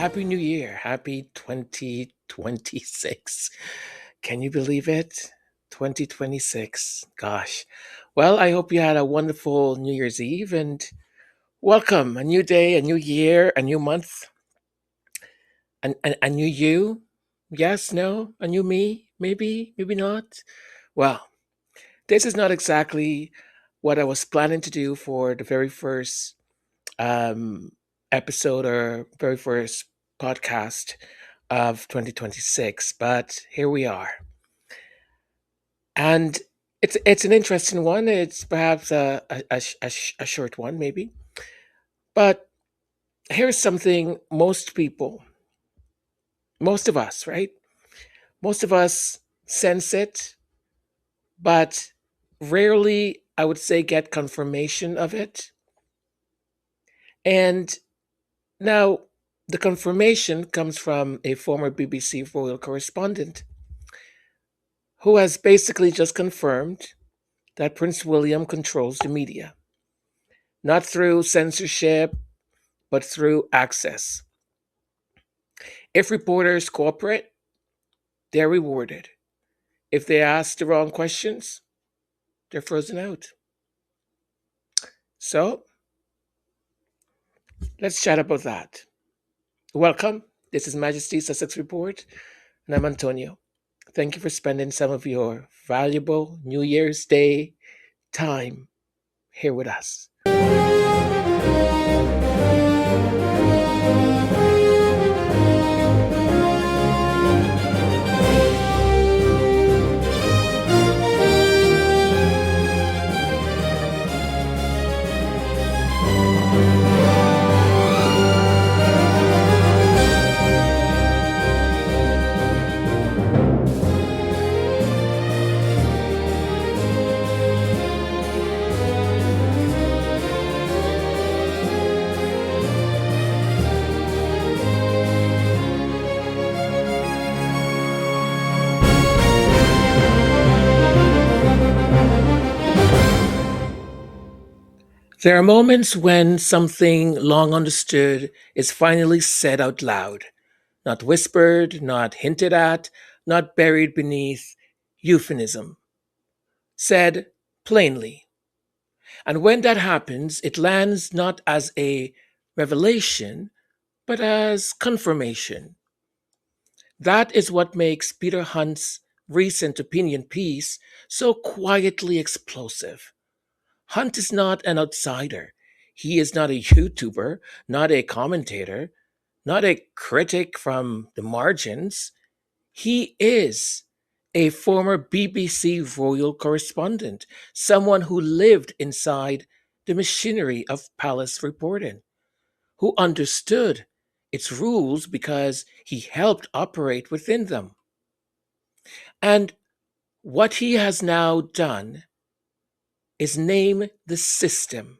Happy New Year. Happy 2026. Can you believe it? 2026. Gosh. Well, I hope you had a wonderful New Year's Eve and welcome. A new day, a new year, a new month, a new you. Yes, no, a new me. Maybe, maybe not. Well, this is not exactly what I was planning to do for the very first um, episode or very first podcast of 2026, but here we are. And it's an interesting one. It's perhaps a short one, maybe. But here's something most people, most of us, right? Most of us sense it, but rarely, I would say, get confirmation of it. And now, the confirmation comes from a former BBC royal correspondent who has basically just confirmed that Prince William controls the media, not through censorship, but through access. If reporters cooperate, they're rewarded. If they ask the wrong questions, they're frozen out. So let's chat about that. Welcome. This is Majesty's Sussex Report, and I'm Antonio. Thank you for spending some of your valuable New Year's Day time here with us. There are moments when something long understood is finally said out loud, not whispered, not hinted at, not buried beneath euphemism, said plainly. And when that happens, it lands not as a revelation, but as confirmation. That is what makes Peter Hunt's recent opinion piece so quietly explosive. Hunt is not an outsider. He is not a YouTuber, not a commentator, not a critic from the margins. He is a former BBC royal correspondent, someone who lived inside the machinery of palace reporting, who understood its rules because he helped operate within them. And what he has now done is name the system,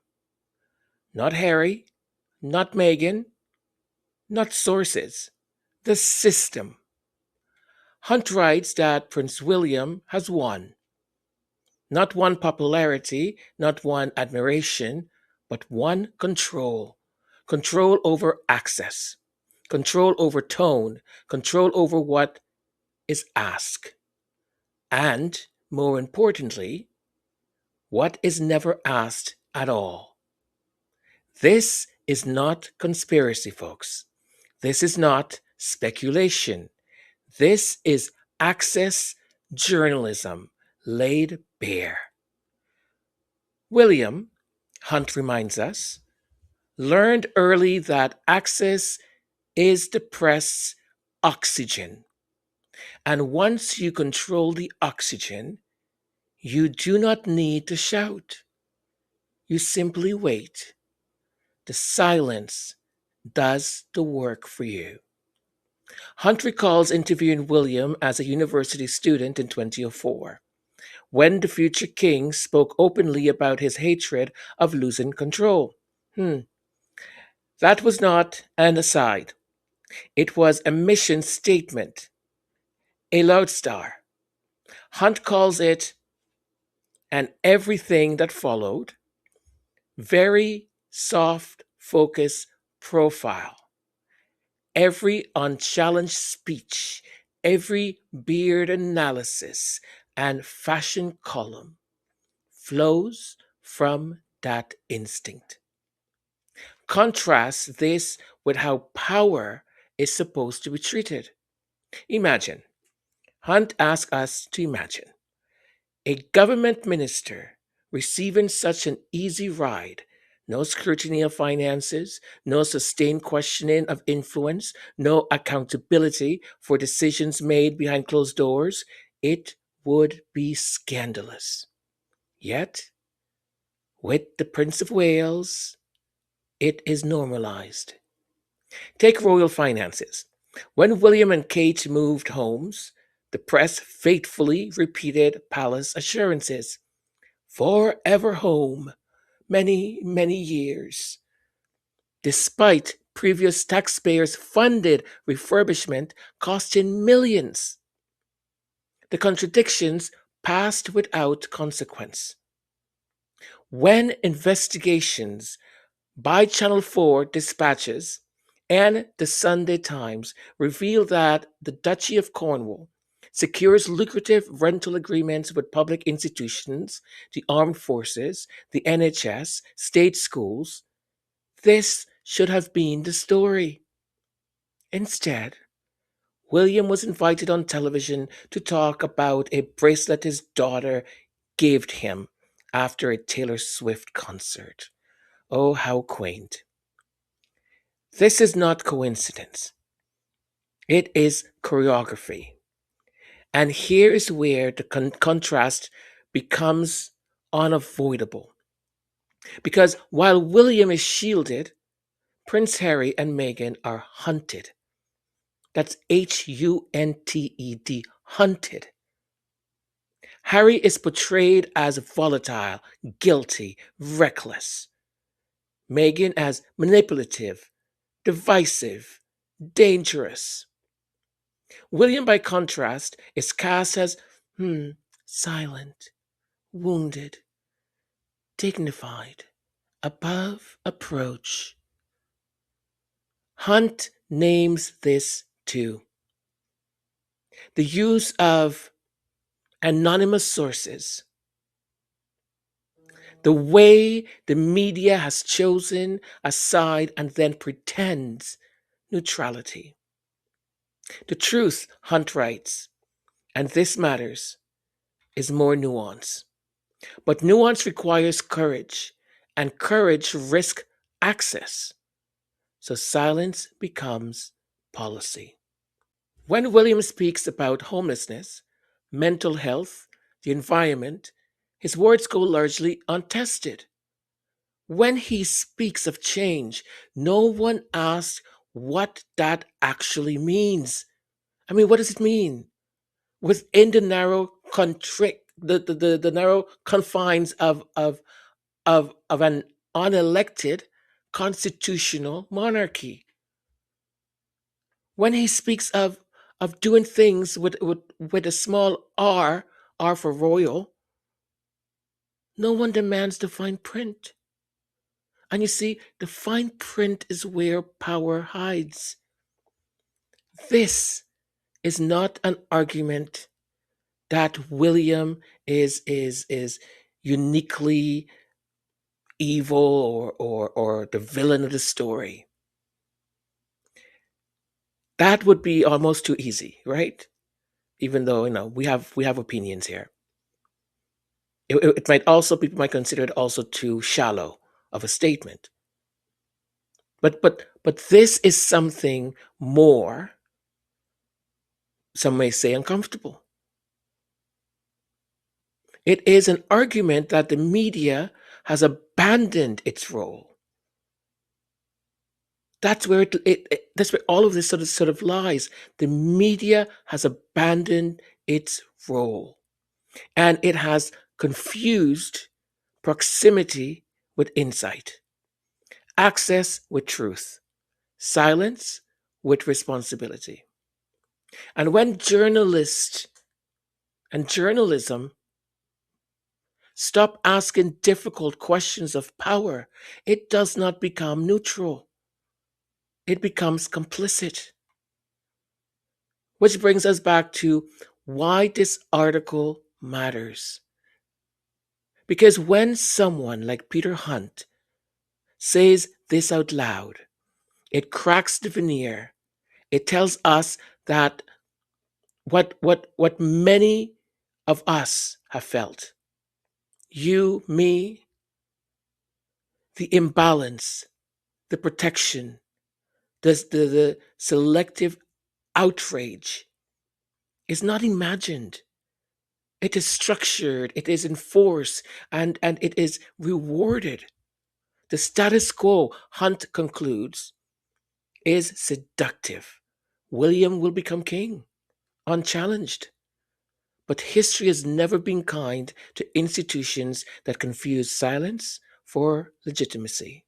not Harry, not Meghan, not sources, the system. Hunt writes that Prince William has won. Not one popularity, not one admiration, but one control. Control over access, control over tone, control over what is asked. And, more importantly, what is never asked at all. This is not conspiracy, folks. This is not speculation. This is access journalism laid bare. William, Hunt reminds us, learned early that access is the press's oxygen. And once you control the oxygen, you do not need to shout. You simply wait. The silence does the work for you. Hunt recalls interviewing William as a university student in 2004, when the future king spoke openly about his hatred of losing control. That was not an aside. It was a mission statement, a lodestar. Hunt calls it, and everything that followed, very soft focus profile. Every unchallenged speech, every beard analysis, and fashion column flows from that instinct. Contrast this with how power is supposed to be treated. Imagine, Hunt asked us to imagine a government minister receiving such an easy ride. No scrutiny of finances, no sustained questioning of influence, no accountability for decisions made behind closed doors. It would be scandalous. Yet, with the Prince of Wales, it is normalized. Take royal finances. When William and Kate moved homes, the press faithfully repeated palace assurances: forever home, many, many years. Despite previous taxpayers funded refurbishment costing millions, the contradictions passed without consequence. When investigations by Channel 4 dispatches and the Sunday Times revealed that the Duchy of Cornwall secures lucrative rental agreements with public institutions, the armed forces, the NHS, state schools. This should have been the story. Instead, William was invited on television to talk about a bracelet his daughter gave him after a Taylor Swift concert. Oh, how quaint. This is not coincidence. It is choreography. And here is where the contrast becomes unavoidable. Because while William is shielded, Prince Harry and Meghan are hunted. That's hunted, hunted. Harry is portrayed as volatile, guilty, reckless. Meghan as manipulative, divisive, dangerous. William, by contrast, is cast as silent, wounded, dignified, above approach. Hunt names this too. The use of anonymous sources, the way the media has chosen a side and then pretends neutrality. The truth, Hunt writes, and this matters, is more nuance. But nuance requires courage, and courage risks access. So silence becomes policy. When William speaks about homelessness, mental health, the environment, his words go largely untested. When he speaks of change, no one asks what that actually means. I mean, what does it mean? Within the narrow the narrow confines of an unelected constitutional monarchy. When he speaks of doing things with a small r for royal, no one demands the fine print. And you see, the fine print is where power hides. This is not an argument that William is uniquely evil or the villain of the story. That would be almost too easy, right? Even though we have opinions here. It might also, people might consider it also too shallow of a statement. But this is something more, some may say uncomfortable. It is an argument that the media has abandoned its role. That's where all of this sort of lies. The media has abandoned its role, and it has confused proximity with insight, access with truth, silence with responsibility. And when journalists and journalism stop asking difficult questions of power, it does not become neutral. it becomes complicit. Which brings us back to why this article matters. Because when someone like Peter Hunt says this out loud, it cracks the veneer. It tells us that what many of us have felt, you, me, the imbalance, the protection, the selective outrage is not imagined. It is structured, it is enforced, and it is rewarded. The status quo, Hunt concludes, is seductive. William will become king, unchallenged. But history has never been kind to institutions that confuse silence for legitimacy.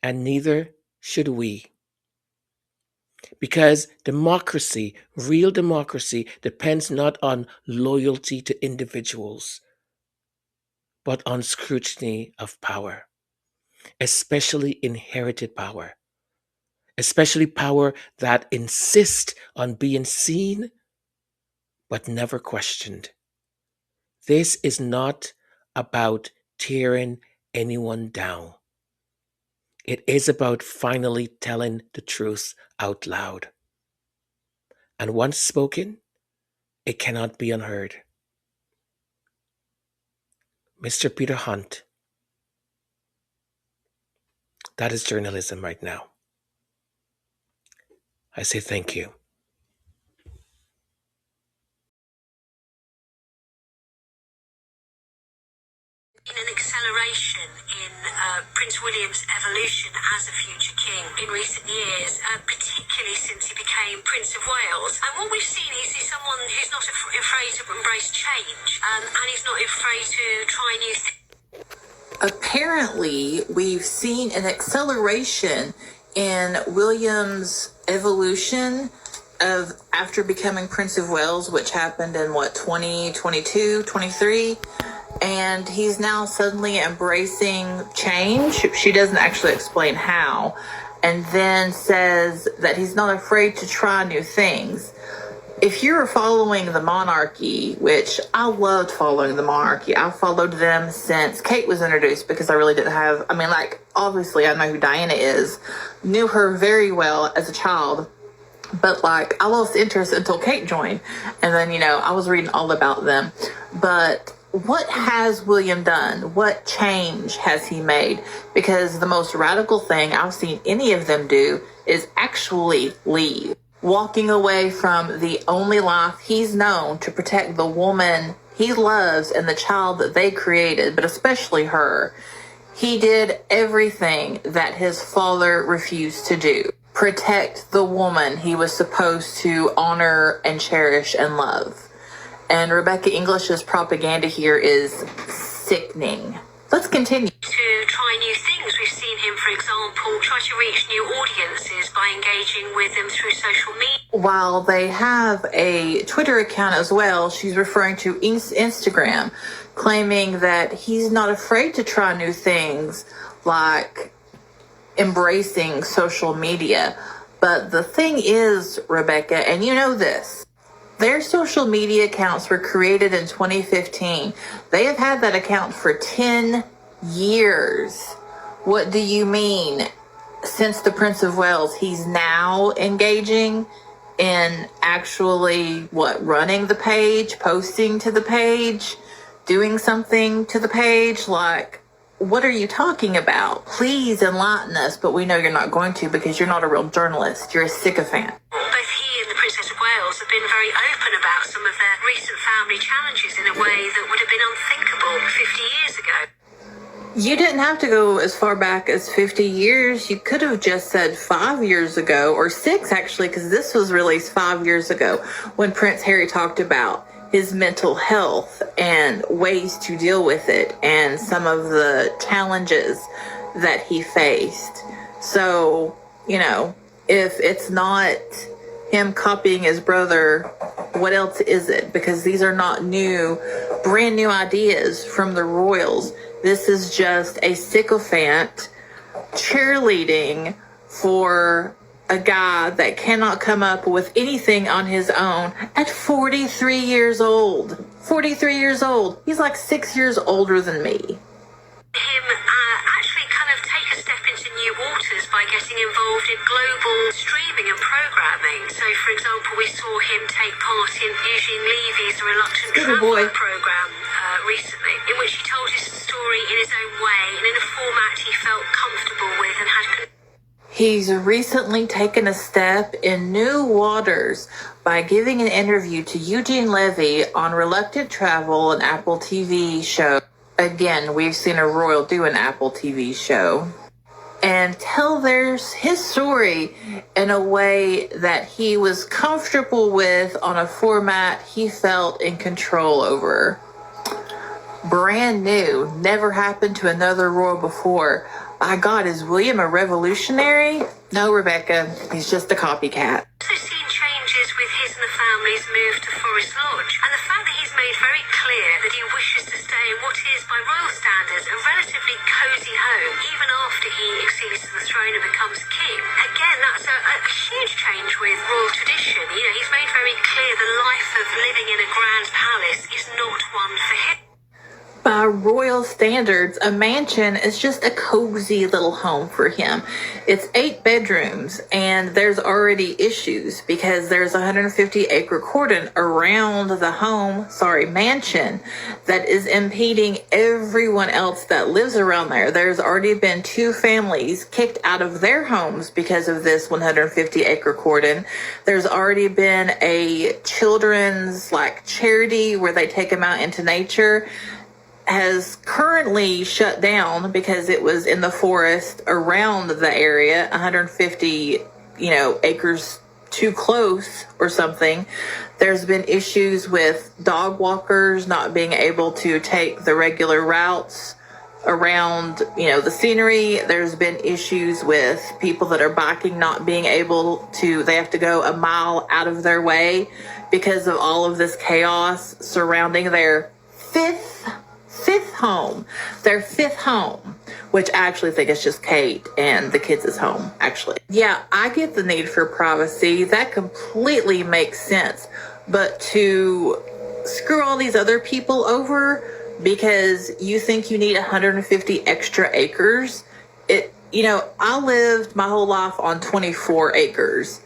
And neither should we. Because democracy, real democracy, depends not on loyalty to individuals, but on scrutiny of power, especially inherited power, especially power that insists on being seen but never questioned. This is not about tearing anyone down. It is about finally telling the truth out loud. And once spoken, it cannot be unheard. Mr. Peter Hunt, that is journalism right now. I say thank you. In an acceleration in Prince William's evolution as a future king in recent years, particularly since he became Prince of Wales. And what we've seen is he's someone who's not afraid to embrace change, and he's not afraid to try new things. Apparently, we've seen an acceleration in William's evolution of after becoming Prince of Wales, which happened in 2022, 23. And he's now suddenly embracing change. She doesn't actually explain how. And then says that he's not afraid to try new things. If you're following the monarchy, which I loved following the monarchy, I followed them since Kate was introduced because I really didn't have, obviously I know who Diana is, knew her very well as a child, but I lost interest until Kate joined. And then, I was reading all about them. But what has William done? What change has he made? Because the most radical thing I've seen any of them do is actually leave. Walking away from the only life he's known to protect the woman he loves and the child that they created, but especially her. He did everything that his father refused to do. Protect the woman he was supposed to honor and cherish and love. And Rebecca English's propaganda here is sickening. Let's continue. To try new things. We've seen him, for example, try to reach new audiences by engaging with them through social media. While they have a Twitter account as well, she's referring to Instagram, claiming that he's not afraid to try new things like embracing social media. But the thing is, Rebecca, and you know this, their social media accounts were created in 2015. They have had that account for 10 years. What do you mean? Since the Prince of Wales, he's now engaging in actually, running the page, posting to the page, doing something to the page? What are you talking about? Please enlighten us, but we know you're not going to because you're not a real journalist. You're a sycophant. Both he and the Princess of Wales have been very open about some of their recent family challenges in a way that would have been unthinkable 50 years ago. You didn't have to go as far back as 50 years. You could have just said 5 years ago, or 6 actually, because this was released 5 years ago when Prince Harry talked about his mental health and ways to deal with it and some of the challenges that he faced. So, if it's not him copying his brother, what else is it? Because these are not brand new ideas from the royals. This is just a sycophant cheerleading for a guy that cannot come up with anything on his own at 43 years old. 43 years old. He's like 6 years older than me. Him actually kind of take a step into new waters by getting involved in global streaming and programming. So, for example, we saw him take part in Eugene Levy's Reluctant Traveller program recently, in which he told his story in his own way and in a format he felt comfortable with and had. He's recently taken a step in new waters by giving an interview to Eugene Levy on Reluctant Travel, an Apple TV show. Again, we've seen a royal do an Apple TV show. And tell his story in a way that he was comfortable with on a format he felt in control over. Brand new, never happened to another royal before. My God, is William a revolutionary? No, Rebecca, he's just a copycat. Also seen changes with his and the family's move to Forest Lodge, and the fact that he's made very clear that he wishes to stay in what is, by royal standards, a relatively cosy home, even after he accedes to the throne and becomes king. Again, that's a huge change with royal tradition. You know, he's made very clear the life of living in a grand palace is not one for him. By royal standards, a mansion is just a cozy little home for him. It's 8 bedrooms, and there's already issues because there's a 150-acre cordon around the mansion that is impeding everyone else that lives around there. There's already been 2 families kicked out of their homes because of this 150-acre cordon. There's already been a children's charity where they take them out into nature, has currently shut down because it was in the forest around the area, 150, acres too close or something. There's been issues with dog walkers not being able to take the regular routes around, the scenery. There's been issues with people that are biking not being able to, they have to go a mile out of their way because of all of this chaos surrounding their fifth home, which I actually think it's just Kate and the kids' home, actually. Yeah, I get the need for privacy. That completely makes sense. But to screw all these other people over because you think you need 150 extra acres, I lived my whole life on 24 acres.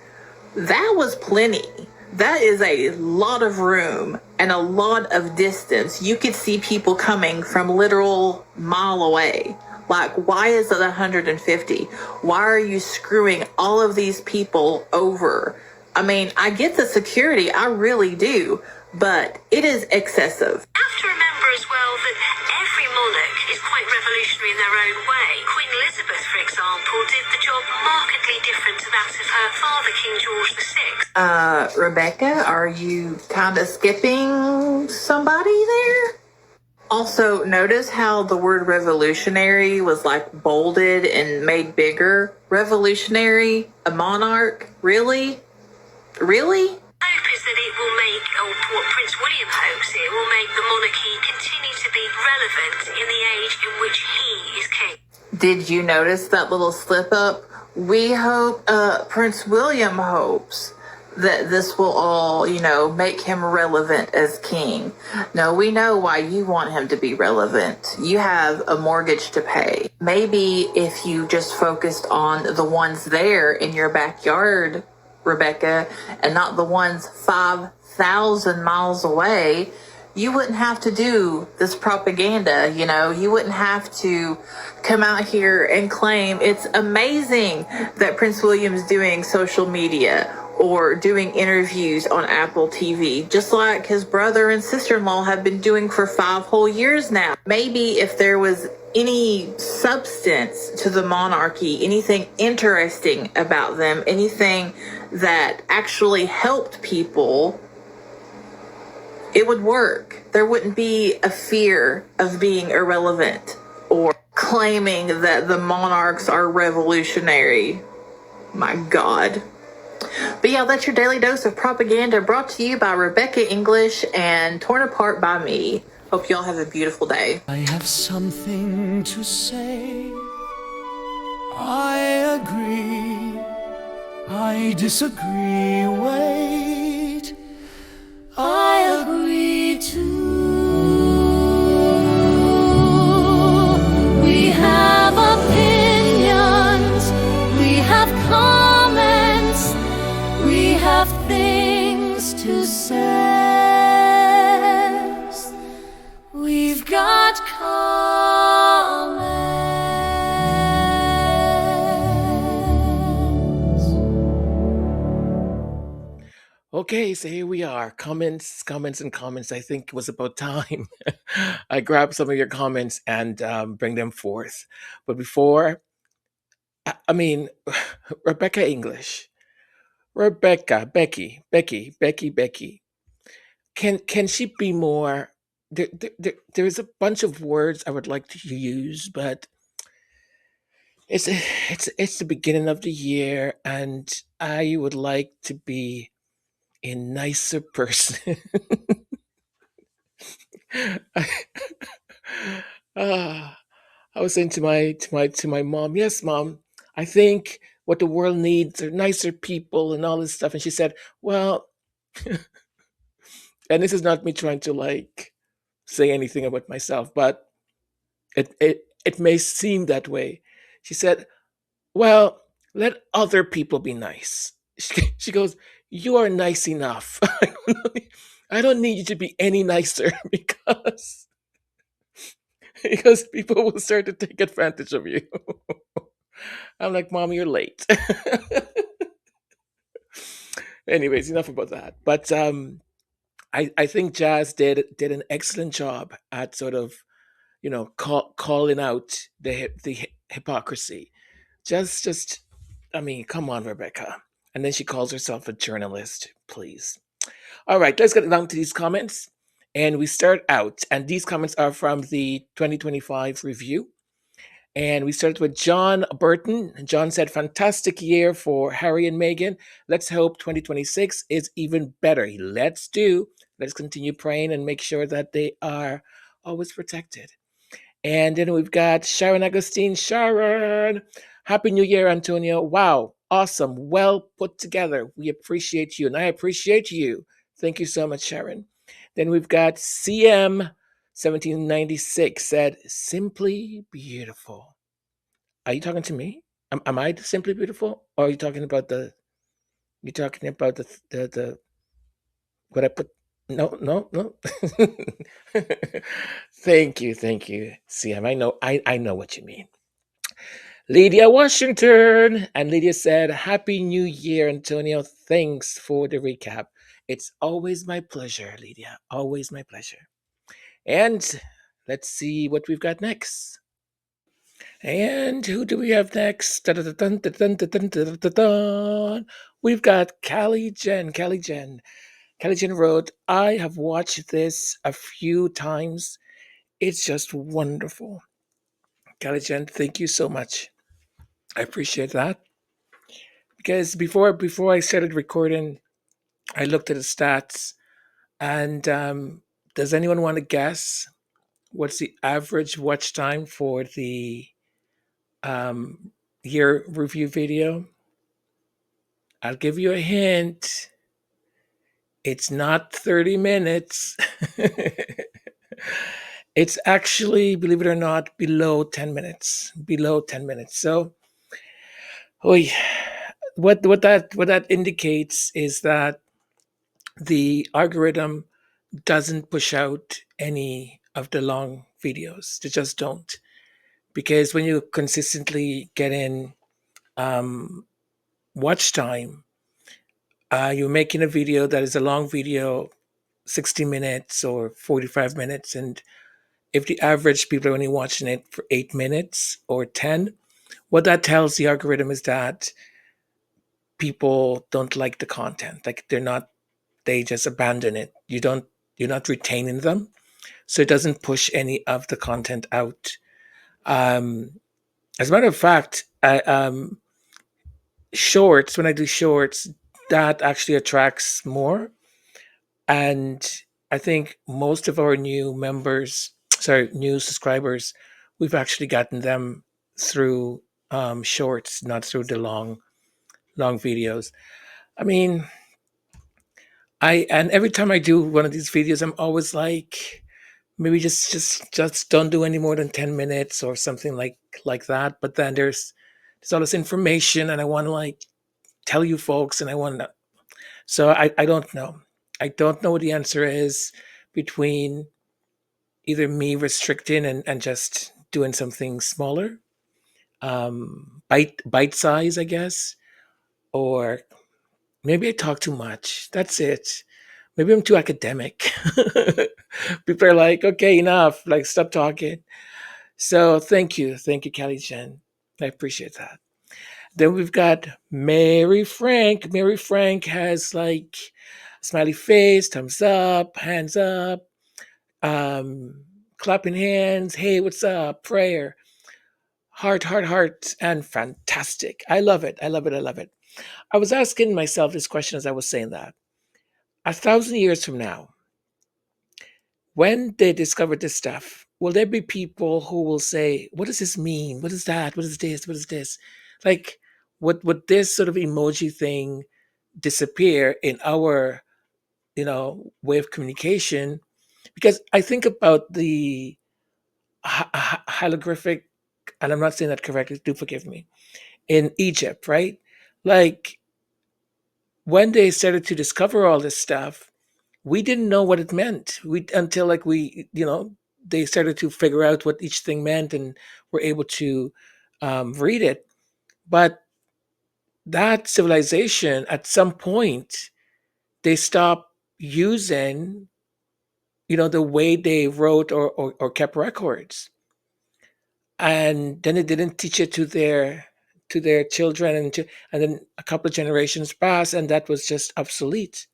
That was plenty. That is a lot of room and a lot of distance. You could see people coming from literal mile away. Why is it 150? Why are you screwing all of these people over? I mean, I get the security, I really do, but it is excessive. You have to remember as well that every monarch is quite revolutionary in their own way. Queen Elizabeth, for example, did the job markedly different to that of her father, King George VI. Rebecca, are you kind of skipping somebody there? Also, notice how the word revolutionary was bolded and made bigger. Revolutionary, a monarch, really? Really? Hope is that it will make, or what Prince William hopes, it will make the monarchy continue to be relevant in the age in which he is king. Did you notice that little slip up? We hope, Prince William hopes that this will all, make him relevant as king. No, we know why you want him to be relevant. You have a mortgage to pay. Maybe if you just focused on the ones there in your backyard, Rebecca, and not the ones 5,000 miles away, you wouldn't have to do this propaganda, you wouldn't have to come out here and claim it's amazing that Prince William's doing social media or doing interviews on Apple TV, just like his brother and sister-in-law have been doing for 5 whole years now. Maybe if there was any substance to the monarchy, anything interesting about them, anything that actually helped people, it would work. There wouldn't be a fear of being irrelevant or claiming that the monarchs are revolutionary. My God. But yeah, that's your daily dose of propaganda brought to you by Rebecca English and torn apart by me. Hope y'all have a beautiful day. I have something to say. I agree. I disagree, wait, I agree too. We have opinions, we have comments, we have things to say. We've got comments. Okay, so here we are. Comments, comments, and comments. I think it was about time I grab some of your comments and bring them forth. But before, I mean, Rebecca English, Rebecca, Becky. Can she be more? There's a bunch of words I would like to use, but it's it's the beginning of the year, and I would like to be a nicer person. Ah, I was saying to my mom, yes, mom, I think what the world needs are nicer people and all this stuff. And she said, well, and this is not me trying to like say anything about myself, but it may seem that way. She said, well, let other people be nice. She goes, you are nice enough. I don't need you to be any nicer because people will start to take advantage of you. I'm like, Mom, you're late. Anyways, enough about that. But I think Jazz did an excellent job at sort of calling out the hypocrisy. Just I mean, come on, Rebecca. And then she calls herself a journalist. Please. All right, let's get down to these comments. And we start out, and these comments are from the 2025 review. And we started with John Burton. John said, fantastic year for Harry and Meghan. Let's hope 2026 is even better. Let's continue praying and make sure that they are always protected. And then we've got Sharon Agustin. Sharon, Happy New Year, Antonio. Wow, awesome. Well put together. We appreciate you, and I appreciate you. Thank you so much, Sharon. Then we've got CM 1796 said, simply beautiful. Are you talking to me? Am I simply beautiful? Or are you talking about the what I put? No, no, no. Thank you, CM. I know what you mean. Lydia Washington. And Lydia said, Happy New Year, Antonio. Thanks for the recap. It's always my pleasure, Lydia. Always my pleasure. And let's see what we've got next. And who do we have next? Dun-dun-dun-dun-dun-dun-dun-dun. We've got Callie Jen. Callie Jen. Callie Jen wrote, I have watched this a few times. It's just wonderful. Callie Jen, thank you so much. I appreciate that. Because before I started recording, I looked at the stats. And does anyone want to guess what's the average watch time for the year review video? I'll give you a hint. It's not 30 minutes. It's actually, believe it or not, below 10 minutes. Below 10 minutes. So, oy, what that indicates is that the algorithm doesn't push out any of the long videos. They just don't. Because when you consistently get in watch time, you're making a video that is a long video, 60 minutes or 45 minutes. And if the average people are only watching it for 8 minutes or 10, what that tells the algorithm is that people don't like the content. Like they just abandon it. You're not retaining them. So it doesn't push any of the content out. As a matter of fact, shorts, when I do shorts, that actually attracts more. And I think most of our new subscribers, we've actually gotten them through shorts, not through the long long videos. I mean, and every time I do one of these videos, I'm always like, maybe just don't do any more than 10 minutes or something like that. But then there's all this information, and I want to like tell you folks, and I want to. So I don't know. I don't know what the answer is between either me restricting and just doing something smaller, bite size, I guess, or maybe I talk too much. That's it. Maybe I'm too academic. People are like, okay, enough. Like, stop talking. So thank you, Kelly Jen. I appreciate that. Then we've got Mary Frank. Mary Frank has like smiley face, thumbs up, hands up, um, clapping hands. Hey, what's up? Prayer, heart, and fantastic. I love it. I love it. I love it. I was asking myself this question as I was saying that. 1,000 years from now, when they discover this stuff, will there be people who will say, "What does this mean? What is that? What is this? What is this?" Like, would this sort of emoji thing disappear in our, way of communication? Because I think about the hieroglyphic, and I'm not saying that correctly. Do forgive me. In Egypt, right? Like when they started to discover all this stuff, we didn't know what it meant. We until like they started to figure out what each thing meant and were able to read it. But that civilization, at some point, they stopped using the way they wrote or kept records, and then they didn't teach it to their children, and then a couple of generations passed, and that was just obsolete.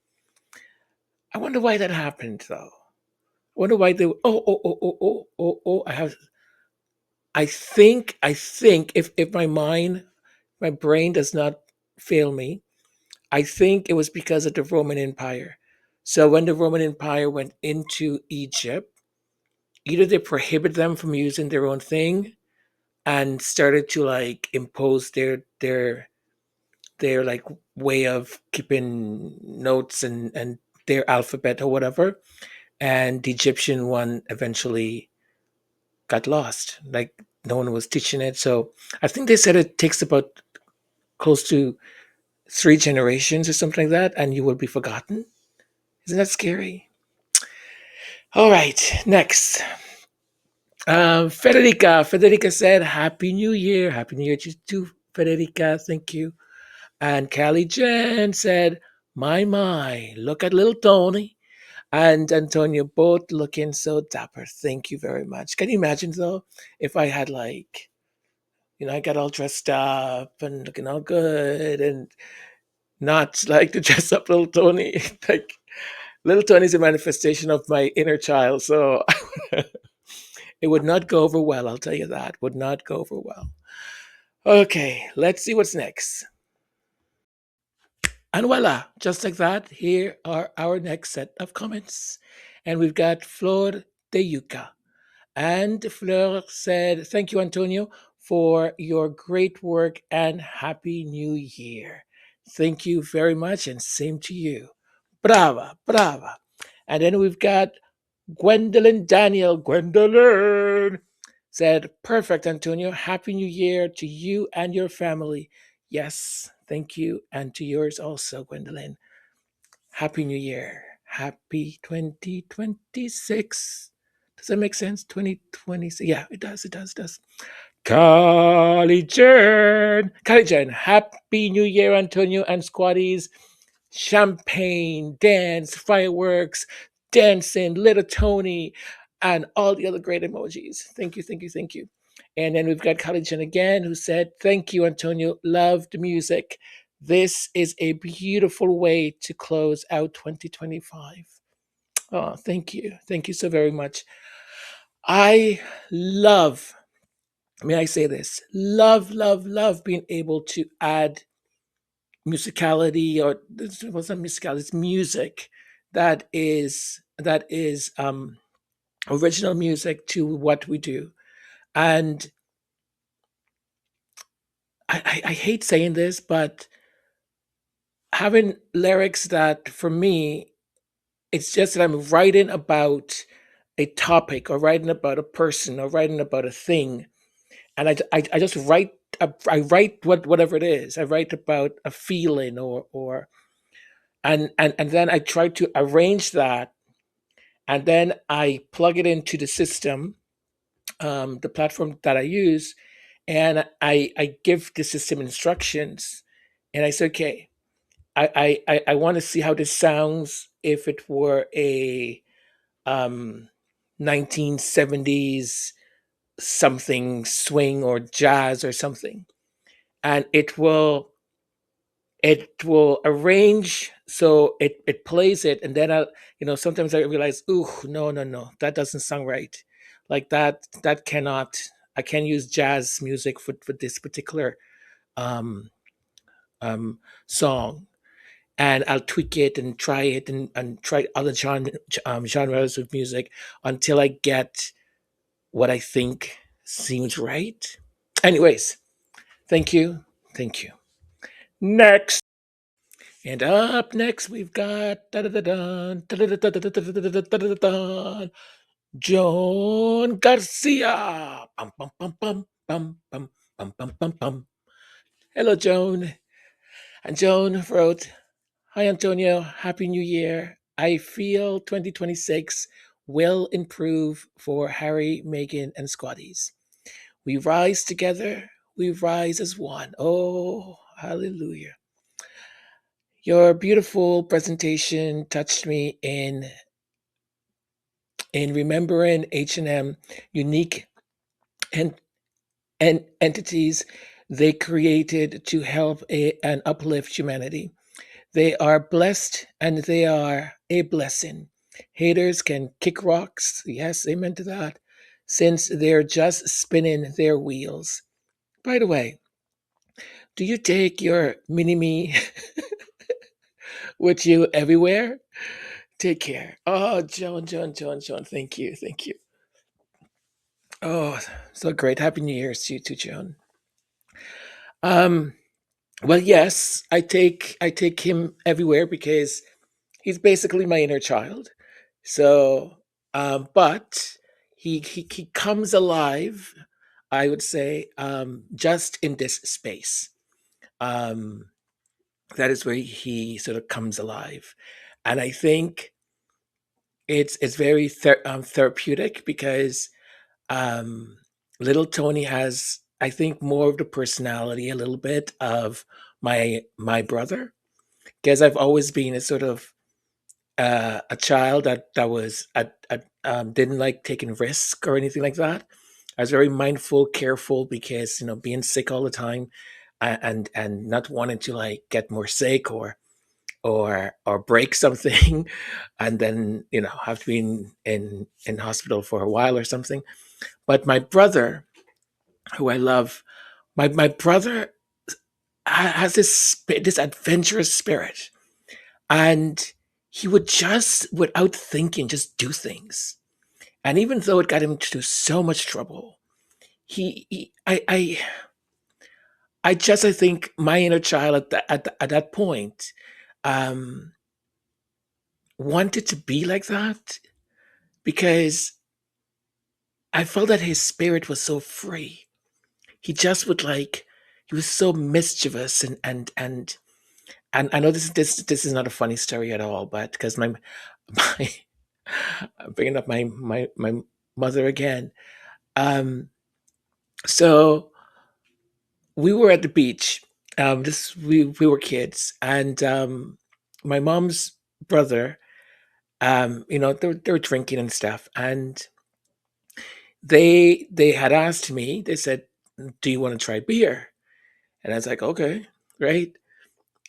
I wonder why that happened, though. I wonder why they. Oh! I think if my brain does not fail me, I think it was because of the Roman Empire. So when the Roman Empire went into Egypt, either they prohibited them from using their own thing and started to like impose their like way of keeping notes and their alphabet or whatever, and the Egyptian one eventually got lost. Like no one was teaching it. So I think they said it takes about close to 3 generations or something like that, and you will be forgotten. Isn't that scary? All right, next. Federica said, "Happy New Year. Happy New Year to you too, Federica. Thank you." And Callie Jen said, my, look at little Tony and Antonio both looking so dapper. Thank you very much. Can you imagine though if I had like, I got all dressed up and looking all good and not like to dress up little Tony. Like little Tony's a manifestation of my inner child. So it would not go over well, I'll tell you that. Would not go over well. Okay, let's see what's next. And voila, just like that, here are our next set of comments. And we've got Flor de Yuca. And Fleur said, "Thank you, Antonio, for your great work and Happy New Year." Thank you very much, and same to you. Brava, brava. And then we've got Gwendolyn Daniel. Gwendolyn said, "Perfect, Antonio. Happy New Year to you and your family." Yes, thank you. And to yours also, Gwendolyn. Happy New Year. Happy 2026. Does that make sense? 2026. Yeah, it does. It does. It does. Collegian. Happy New Year, Antonio and Squaddies. Champagne, dance, fireworks, dancing, little Tony, and all the other great emojis. Thank you, thank you, thank you. And then we've got Collegian again who said, "Thank you, Antonio. Love the music. This is a beautiful way to close out 2025. Oh, thank you. Thank you so very much. I love, may I say this, love being able to add musicality, or this wasn't musicality, it's music that is original music to what we do. And I hate saying this, but having lyrics that for me, it's just that I'm writing about a topic or writing about a person or writing about a thing, and I just write. I write whatever it is. I write about a feeling or and then I try to arrange that, and then I plug it into the system, the platform that I use, and I give the system instructions, and I say, okay, I want to see how this sounds if it were a um, 1970s something swing or jazz or something, and it will arrange so it plays it, and then sometimes I realize, ooh, no, that doesn't sound right, like that cannot, I can't use jazz music for this particular um um song, and I'll tweak it and try it and try other genres of music until I get what I think seems right. Anyways, thank you, thank you. Next. And up next, we've got Joan Garcia. Bum, bum, bum, bum, bum, bum, bum, bum, bum, bum. Hello, Joan. And Joan wrote, "Hi, Antonio. Happy New Year. I feel 2026 will improve for Harry, Meghan, and Squatties. We rise together. We rise as one. Oh, hallelujah. Your beautiful presentation touched me in remembering H&M unique and entities they created to help and uplift humanity. They are blessed and they are a blessing. Haters can kick rocks. Yes, amen to that. Since they're just spinning their wheels. By the way, do you take your mini me with you everywhere? Take care. Oh, Joan. Thank you. Thank you. Oh, so great. Happy New Year's to you too, Joan. Um, well, yes, I take him everywhere because he's basically my inner child. So, but he comes alive, I would say, just in this space. Um, that is where he sort of comes alive, and I think it's very therapeutic because um, little Tony has, I think, more of the personality, a little bit of my brother, because I've always been a sort of a child that was didn't like taking risk or anything like that. I was very mindful, careful, because being sick all the time, and not wanting to like get more sick or break something, and then have to be in hospital for a while or something. But my brother, who I love, my brother has this adventurous spirit, and he would just, without thinking, just do things. And even though it got him into so much trouble, he I think my inner child at that point um, wanted to be like that, because I felt that his spirit was so free. He just would like, he was so mischievous, and I know this is not a funny story at all, but because my I'm bringing up my mother again. Um, so we were at the beach. This we were kids, and my mom's brother. They were drinking and stuff, and they had asked me. They said, "Do you want to try beer?" And I was like, "Okay, right."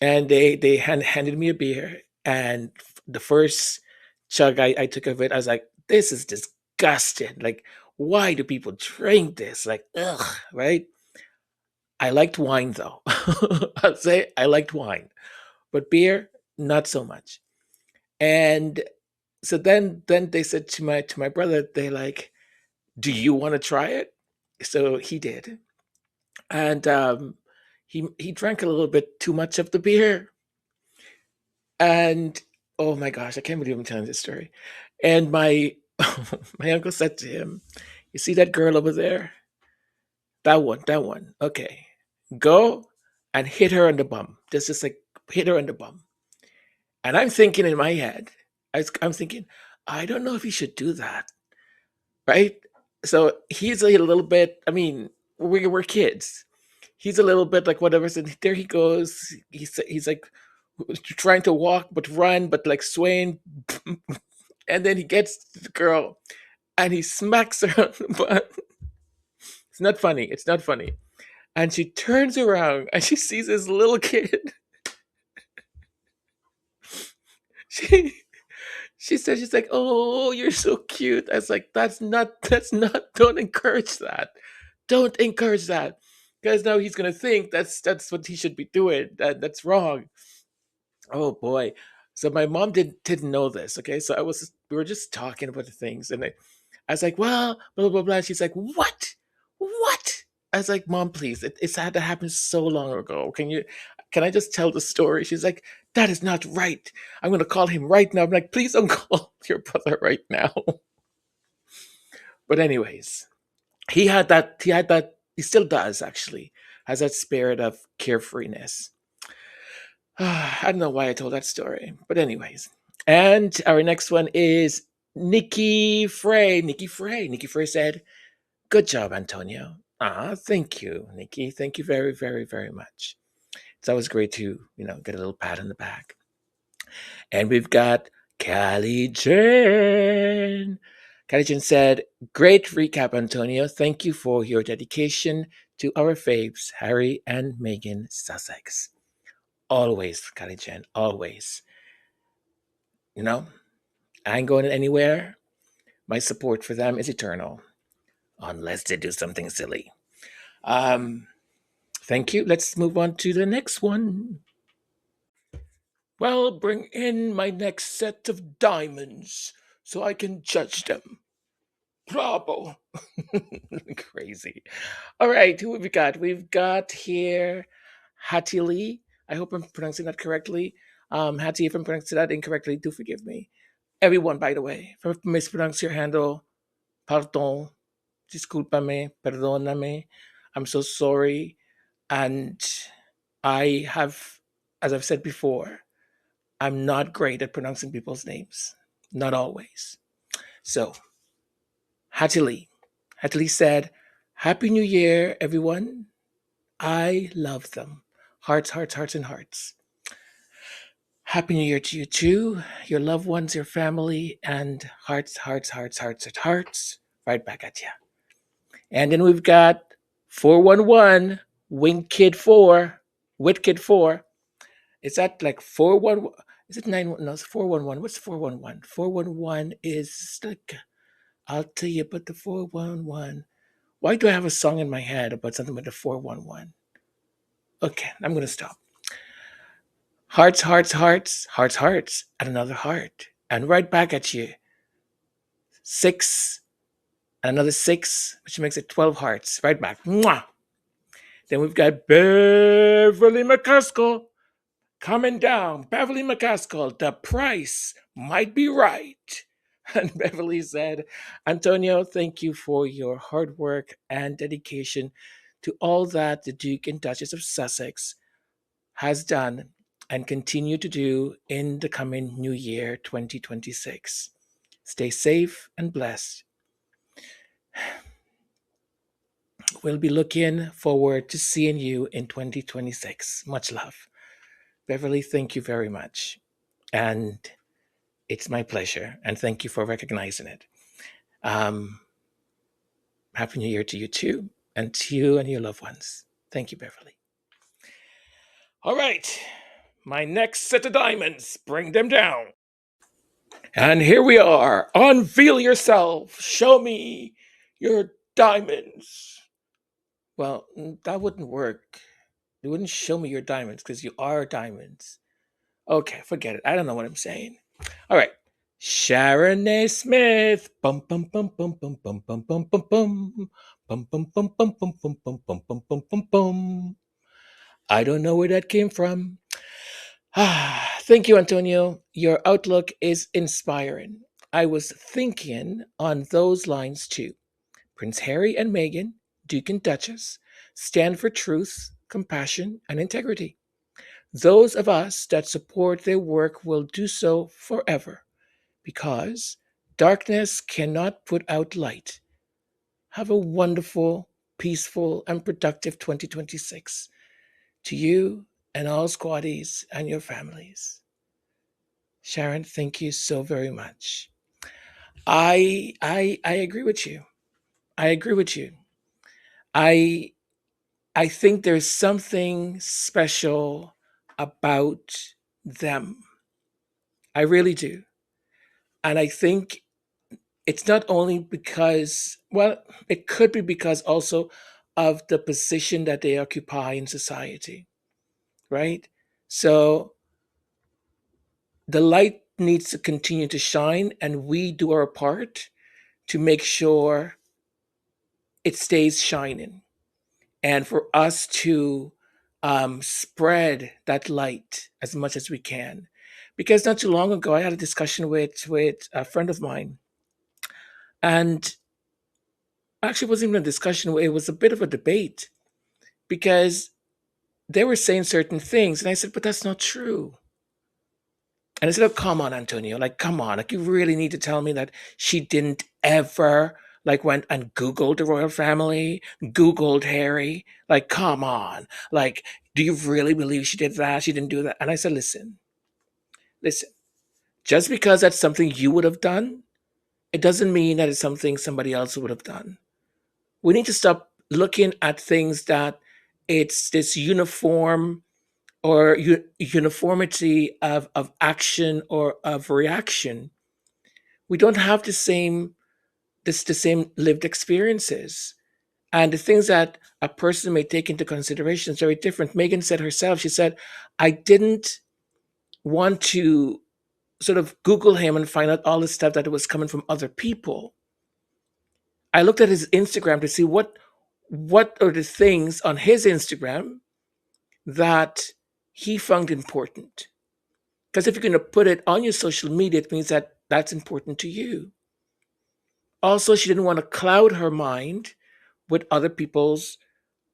And they handed me a beer, and the first chug I took of it, I was like, "This is disgusting. Like, why do people drink this? Like, ugh, right?" I liked wine though. I'll say I liked wine, but beer not so much. And so then they said to my brother, they like, "Do you want to try it?" So he did, and he drank a little bit too much of the beer, And oh my gosh, I can't believe I'm telling this story. And my my uncle said to him, "You see that girl over there? That one, that one. Okay, go and hit her on the bum. Just like hit her on the bum." And I'm thinking in my head, I'm thinking, I don't know if he should do that, right? So he's a little bit. I mean, we're kids. He's a little bit like whatever. So there he goes. He's like trying to walk but run but like swaying, and then he gets to the girl and he smacks her on the butt. It's not funny. It's not funny. And she turns around and she sees this little kid. She she said she's like, "Oh, you're so cute." I was like, That's not. Don't encourage that. Don't encourage that, because now he's gonna think that's what he should be doing. That's wrong. Oh boy. So my mom didn't know this. Okay, so we were just talking about the things, and I was like, well, blah blah blah. She's like, what? What? I was like, Mom, please. It's had to happen so long ago. Can I just tell the story? She's like, that is not right. I'm gonna call him right now. I'm like, please don't call your brother right now. But anyways, he still does actually, has that spirit of carefreeness. I don't know why I told that story, but anyways. And our next one is Nikki Frey. Nikki Frey said, "Good job, Antonio." Ah, thank you, Nikki. Thank you very, very, very much. It's always great to, get a little pat on the back. And we've got Callie Jen. Callie Jen said, "Great recap, Antonio. Thank you for your dedication to our faves, Harry and Meghan Sussex." Always, Callie Jen, always. You know, I ain't going anywhere. My support for them is eternal, unless they do something silly. Um, Thank you. Let's move on to the next one. Well, bring in my next set of diamonds so I can judge them. Bravo. Crazy. All right, who have we got? We've got here Hattie. I hope I'm pronouncing that correctly. Hattie, if I'm pronouncing that incorrectly, do forgive me. Everyone, by the way, if I mispronounce your handle, pardon, disculpame, perdóname. I'm so sorry. And I have, as I've said before, I'm not great at pronouncing people's names. Not always. So, Hattie said, "Happy New Year, everyone. I love them. Hearts, hearts, hearts, and hearts. Happy New Year to you too, your loved ones, your family, and hearts, hearts, hearts, hearts, and hearts. Right back at you." And then we've got 411, Wing Kid 4, Wit Kid 4. Is that like 411? Is it 9? No, it's 411. What's 411? 411 is like, I'll tell you about the 411. Why do I have a song in my head about something with the 411? Okay, I'm going to stop. Hearts, hearts, hearts, hearts, hearts, and another heart. And right back at you. 6, and another 6, which makes it 12 hearts. Right back. Mwah! Then we've got Beverly McCaskill coming down. Beverly McCaskill, the price might be right. And Beverly said, "Antonio, thank you for your hard work and dedication to all that the Duke and Duchess of Sussex has done and continue to do in the coming new year 2026. Stay safe and blessed. We'll be looking forward to seeing you in 2026. Much love." Beverly, thank you very much. And it's my pleasure. And thank you for recognizing it. Um, Happy New Year to you too, and to you and your loved ones. Thank you, Beverly. All right, my next set of diamonds, bring them down. And here we are. Unveil yourself. Show me your diamonds. Well, that wouldn't work. You wouldn't show me your diamonds because you are diamonds. Okay, forget it. I don't know what I'm saying. All right. Sharon A. Smith. Bum bum bum bum bum bum bum bum bum bum. Bum bum bum bum bum bum bum bum bum bum bum bum. I don't know where that came from. Thank you, Antonio. Your outlook is inspiring. I was thinking on those lines too. Prince Harry and Meghan, Duke and Duchess, stand for truth, compassion, and integrity. Those of us that support their work will do so forever because darkness cannot put out light. Have a wonderful, peaceful, and productive 2026 to you and all squaddies and your families. Sharon, thank you so very much. I agree with you. I agree with you. I I think there's something special about them. I really do. And I think it's not only because, well, it could be because also of the position that they occupy in society, right? So the light needs to continue to shine, and we do our part to make sure it stays shining and for us to spread that light as much as we can. Because not too long ago, I had a discussion with a friend of mine, and actually, it wasn't even a discussion; it was a bit of a debate because they were saying certain things, and I said, "But that's not true." And I said, "Oh, come on, Antonio! Like, come on! Like, you really need to tell me that she didn't ever." Like went and Googled the royal family, Googled Harry. Like, come on. Like, do you really believe she did that? She didn't do that. And I said, listen, just because that's something you would have done, it doesn't mean that it's something somebody else would have done. We need to stop looking at things that it's this uniform or uniformity of action or of reaction. We don't have the same lived experiences. And the things that a person may take into consideration is very different. Megan said herself, she said, I didn't want to sort of Google him and find out all the stuff that was coming from other people. I looked at his Instagram to see what are the things on his Instagram that he found important. Because if you're going to put it on your social media, it means that that's important to you. Also, she didn't want to cloud her mind with other people's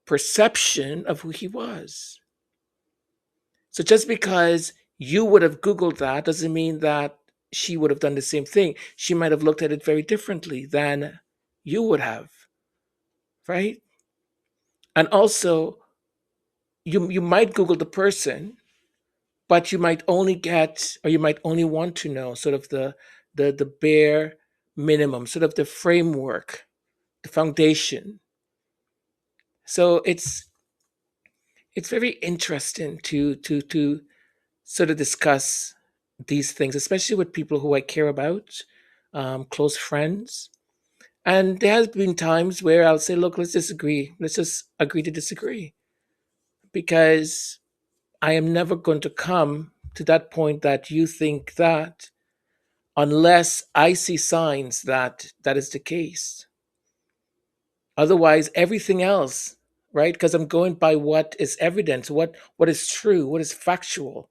perception of who he was. So just because you would have Googled that doesn't mean that she would have done the same thing. She might have looked at it very differently than you would have, right? And also, you might Google the person, but you might only get or you might only want to know sort of the bare minimum, sort of the framework, the foundation. So it's very interesting to sort of discuss these things, especially with people who I care about, close friends. And there has been times where I'll say, "Look, let's disagree. Let's just agree to disagree," because I am never going to come to that point that you think that unless I see signs that that is the case. Otherwise, everything else, right? Because I'm going by what is evidence, what is true, what is factual.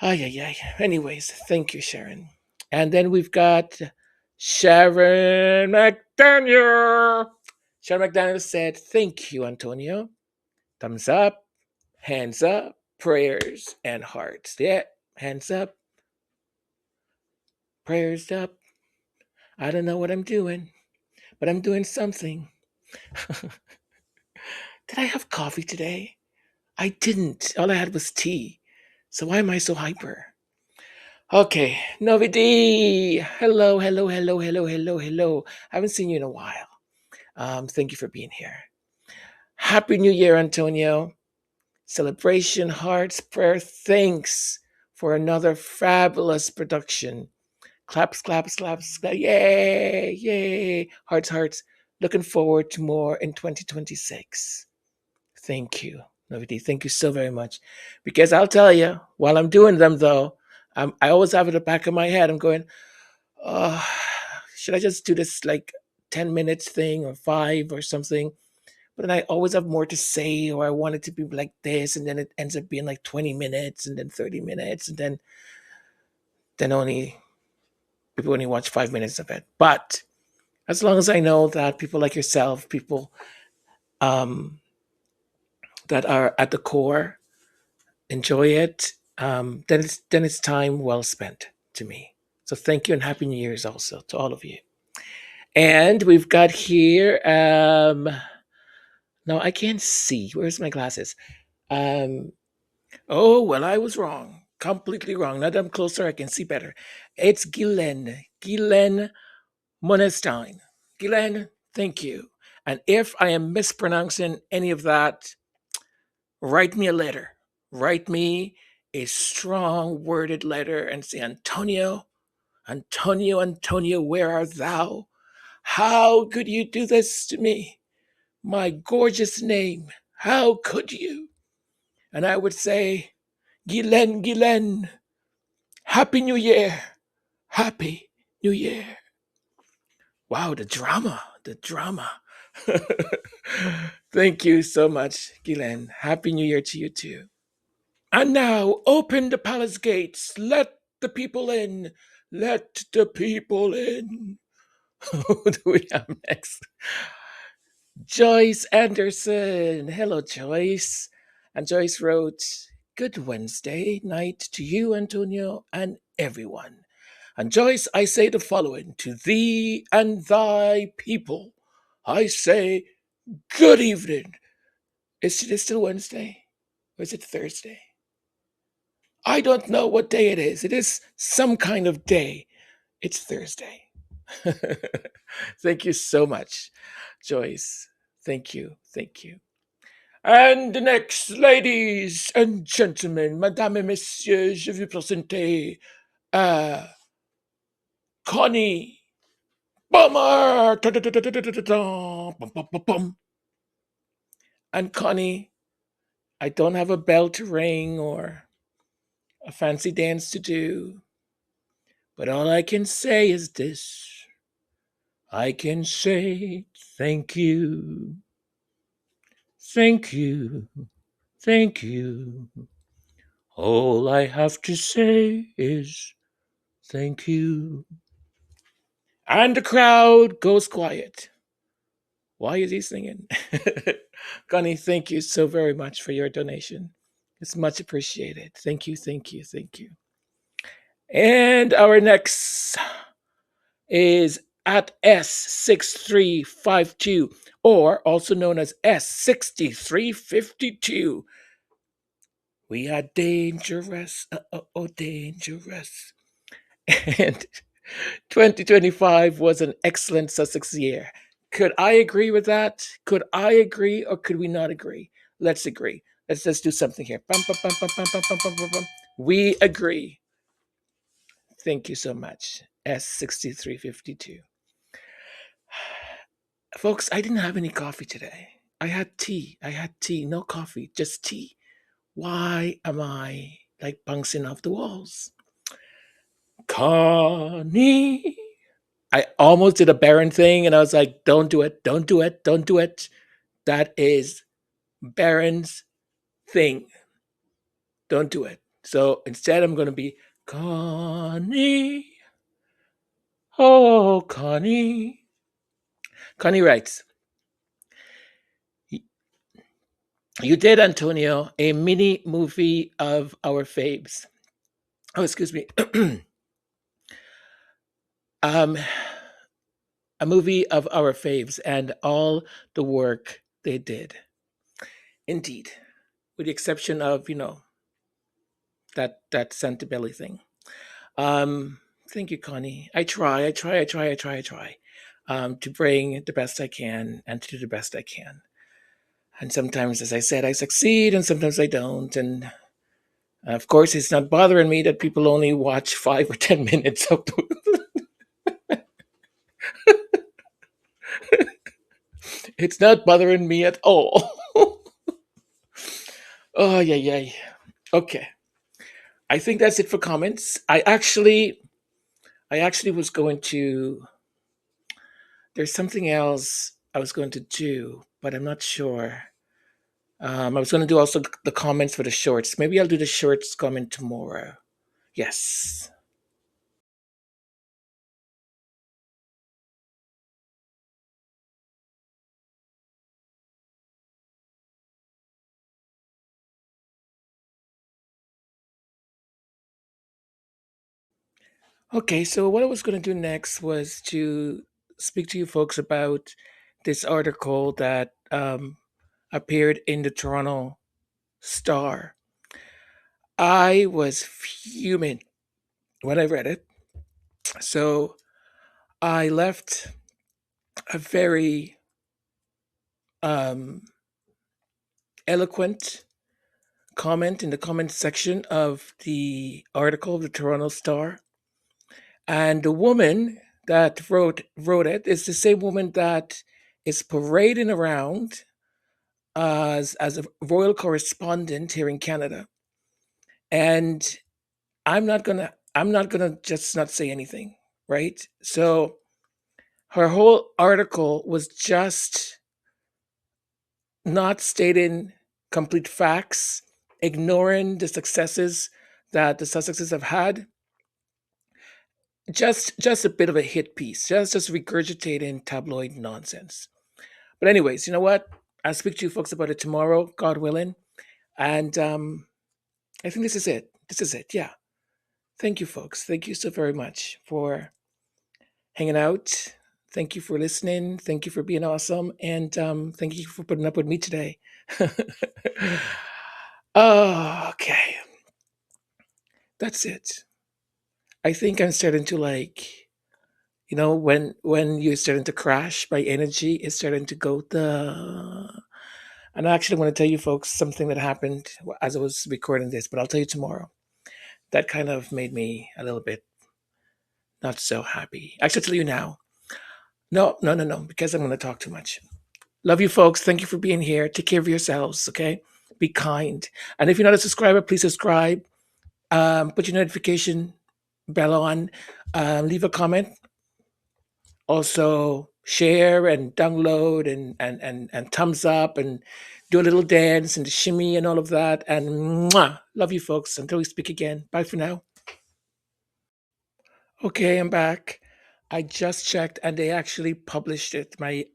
Ay, ay, ay. Anyways, thank you, Sharon. And then we've got Sharon McDaniel. Sharon McDaniel said, "Thank you, Antonio. Thumbs up, hands up, prayers, and hearts." Yeah, hands up, prayers up. I don't know what I'm doing, but I'm doing something. Did I have coffee today? I didn't. All I had was tea. So why am I so hyper? Okay, Novi D. Hello, hello, hello, hello, hello, hello. I haven't seen you in a while. Thank you for being here. Happy New Year, Antonio. Celebration, hearts, prayer, thanks for another fabulous production. Claps, claps, claps, yay, yay. Hearts, hearts. Looking forward to more in 2026. Thank you, Novidi. Thank you so very much. Because I'll tell you, while I'm doing them, though, I always have in the back of my head, I'm going, oh, should I just do this like 10 minutes thing or five or something? but then I always have more to say, or I want it to be like this, and then it ends up being like 20 minutes, and then 30 minutes, and then only people only watch 5 minutes of it. But as long as I know that people like yourself, people um, that are at the core, enjoy it, then it's time well spent to me. So thank you and happy New Year's also to all of you. And we've got here. No, I can't see. Where's my glasses? Um, oh well, I was wrong, completely wrong. Now that I'm closer, I can see better. It's Ghislaine Monestein. Ghislaine, thank you. And if I am mispronouncing any of that, write me a letter. Write me a strong worded letter and say, Antonio, Antonio, Antonio, where art thou? How could you do this to me? My gorgeous name, how could you? And I would say, Ghislaine, Ghislaine, Happy New Year, Happy New Year. Wow, the drama, the drama. Thank you so much, Ghislaine. Happy New Year to you too. And now open the palace gates. Let the people in. Let the people in. Who do we have next? Joyce Anderson. Hello, Joyce. And Joyce wrote, Good Wednesday night to you, Antonio, and everyone. And Joyce, I say the following to thee and thy people. I say, Good evening. Is it still Wednesday? Or is it Thursday? I don't know what day it is. It is some kind of day. It's Thursday. Thank you so much, Joyce. Thank you. Thank you. And next, ladies and gentlemen, mesdames et messieurs, je vais présenter uh, Connie Bummer. And Connie, I don't have a bell to ring or a fancy dance to do, but all I can say is this. I can say thank you, thank you, thank you. All I have to say is thank you. And the crowd goes quiet. Why is he singing? Connie, thank you so very much for your donation. It's much appreciated. Thank you, thank you, thank you. And our next is at S6352, or also known as S6352. We are dangerous, dangerous. And 2025 was an excellent Sussex year. Could I agree with that? Could I agree or could we not agree? Let's agree. Let's do something here. Bum, bum, bum, bum, bum, bum, bum, bum, bum, bum. We agree. Thank you so much. S6352. Folks, I didn't have any coffee today. I had tea. No coffee, just tea. Why am I like bouncing off the walls? Connie. I almost did a Baron thing and I was like, don't do it, don't do it, don't do it. That is Baron's thing. Don't do it. So instead, I'm going to be Connie. Oh, Connie. Connie writes, You did, Antonio, a mini movie of our faves. Oh, excuse me. um, a movie of our faves and all the work they did. Indeed, with the exception of, that Santa Belly thing. Thank you, Connie. I try to bring the best I can and to do the best I can. And sometimes, as I said, I succeed and sometimes I don't. And of course, it's not bothering me that people only watch 5 or 10 minutes of It's not bothering me at all. Oh, yeah. Okay. I think that's it for comments. I actually was going to. There's something else I was going to do, but I'm not sure. I was going to do also the comments for the shorts. Maybe I'll do the shorts comment tomorrow. Yes. Okay, so what I was going to do next was to speak to you folks about this article that appeared in the Toronto Star. I was fuming when I read it. So I left a very um, eloquent comment in the comment section of the article of the Toronto Star. And the woman that wrote it is the same woman that is parading around as a royal correspondent here in Canada. And I'm not gonna just not say anything, right? So her whole article was just not stating complete facts, ignoring the successes that the Sussexes have had. Just a bit of a hit piece, just regurgitating tabloid nonsense. But anyways, you know what? I'll speak to you folks about it tomorrow, God willing. And I think this is it. This is it. Yeah. Thank you, folks. Thank you so very much for hanging out. Thank you for listening. Thank you for being awesome. And thank you for putting up with me today. Oh, okay. That's it. I think I'm starting to when you're starting to crash, my energy is starting to go the. And I actually want to tell you folks something that happened as I was recording this, but I'll tell you tomorrow. That kind of made me a little bit not so happy. I should tell you now. No, no, no, no, because I'm going to talk too much. Love you folks. Thank you for being here. Take care of yourselves, okay? Be kind. And if you're not a subscriber, please subscribe. Put your notification bell on. Leave a comment. Also, share and download and thumbs up and do a little dance and shimmy and all of that. And mwah, love you folks. Until we speak again. Bye for now. Okay, I'm back. I just checked and they actually published it, my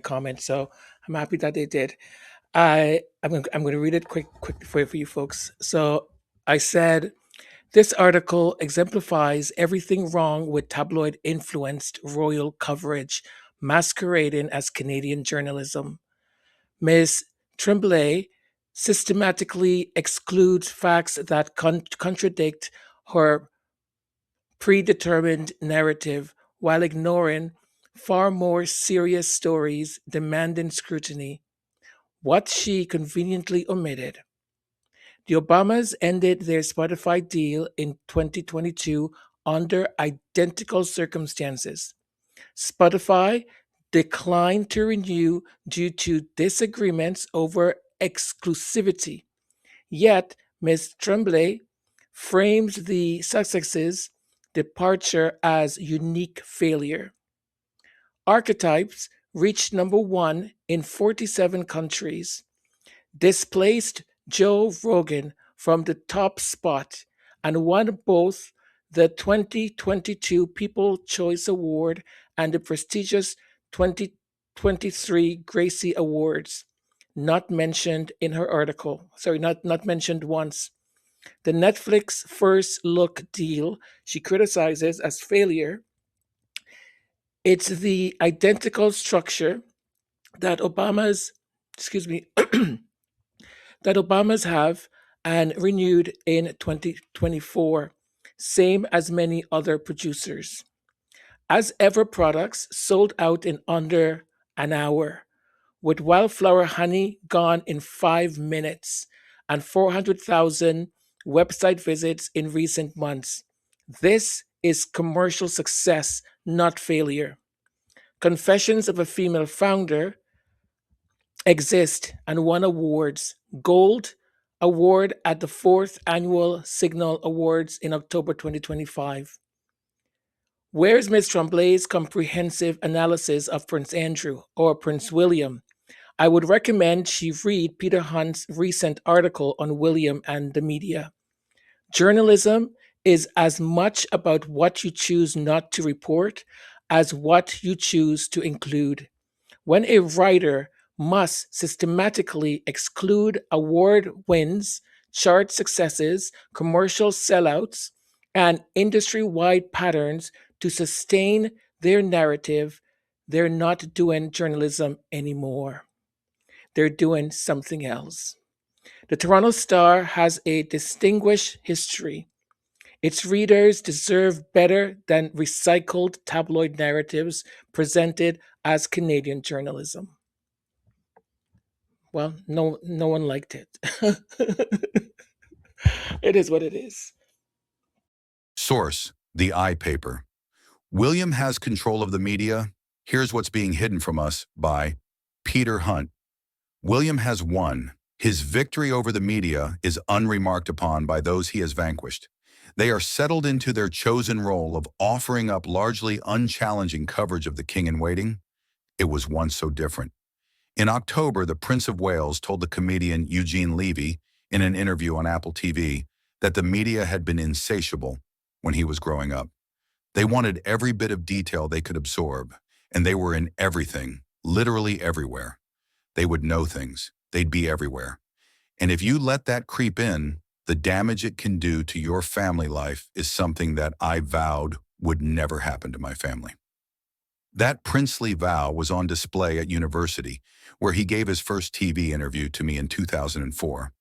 comment. So I'm happy that they did. I'm going to read it quick for you folks. So I said this article exemplifies everything wrong with tabloid influenced royal coverage masquerading as Canadian journalism. Ms. Tremblay systematically excludes facts that contradict her predetermined narrative while ignoring far more serious stories demanding scrutiny. What she conveniently omitted. The Obamas ended their Spotify deal in 2022 under identical circumstances. Spotify declined to renew due to disagreements over exclusivity. Yet, Ms. Tremblay frames the Sussexes' departure as unique failure. Archetypes reached number one in 47 countries, displaced Joe Rogan from the top spot, and won both the 2022 People Choice Award and the prestigious 2023 Gracie Awards. Not mentioned in her article. Sorry, not mentioned once. The Netflix First Look deal she criticizes as failure. It's the identical structure that excuse me, that Obama's have and renewed in 2024, same as many other producers. As ever, products sold out in under an hour, with Wildflower Honey gone in 5 minutes and 400,000 website visits in recent months. This is commercial success, not failure. Confessions of a Female Founder exist and won awards. Gold award at the 4th Annual Signal Awards in October 2025. Where's Ms. Tremblay's comprehensive analysis of Prince Andrew or Prince William? I would recommend she read Peter Hunt's recent article on William and the media. Journalism is as much about what you choose not to report as what you choose to include. When a writer must systematically exclude award wins, chart successes, commercial sellouts, and industry wide patterns to sustain their narrative, they're not doing journalism anymore. They're doing something else. The Toronto Star has a distinguished history. Its readers deserve better than recycled tabloid narratives presented as Canadian journalism. Well, no one liked it. It is what it is. Source: The I Paper. William has control of the media. Here's what's being hidden from us by Peter Hunt. William has won. His victory over the media is unremarked upon by those he has vanquished. They are settled into their chosen role of offering up largely unchallenging coverage of the king in waiting. It was once so different. In October, the Prince of Wales told the comedian Eugene Levy in an interview on Apple TV that the media had been insatiable when he was growing up. They wanted every bit of detail they could absorb, and they were in everything, literally everywhere. They would know things. They'd be everywhere. And if you let that creep in, the damage it can do to your family life is something that I vowed would never happen to my family. That princely vow was on display at university, where he gave his first TV interview to me in 2004.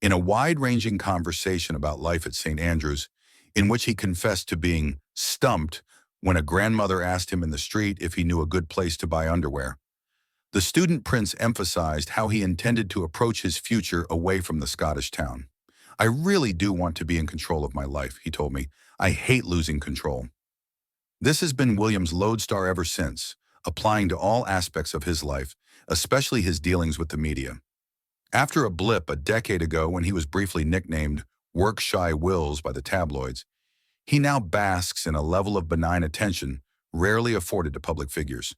In a wide-ranging conversation about life at St. Andrews, in which he confessed to being stumped when a grandmother asked him in the street if he knew a good place to buy underwear, the student prince emphasized how he intended to approach his future away from the Scottish town. I really do want to be in control of my life, he told me. I hate losing control. This has been William's lodestar ever since, applying to all aspects of his life, especially his dealings with the media. After a blip a decade ago when he was briefly nicknamed work-shy Wills by the tabloids, he now basks in a level of benign attention rarely afforded to public figures.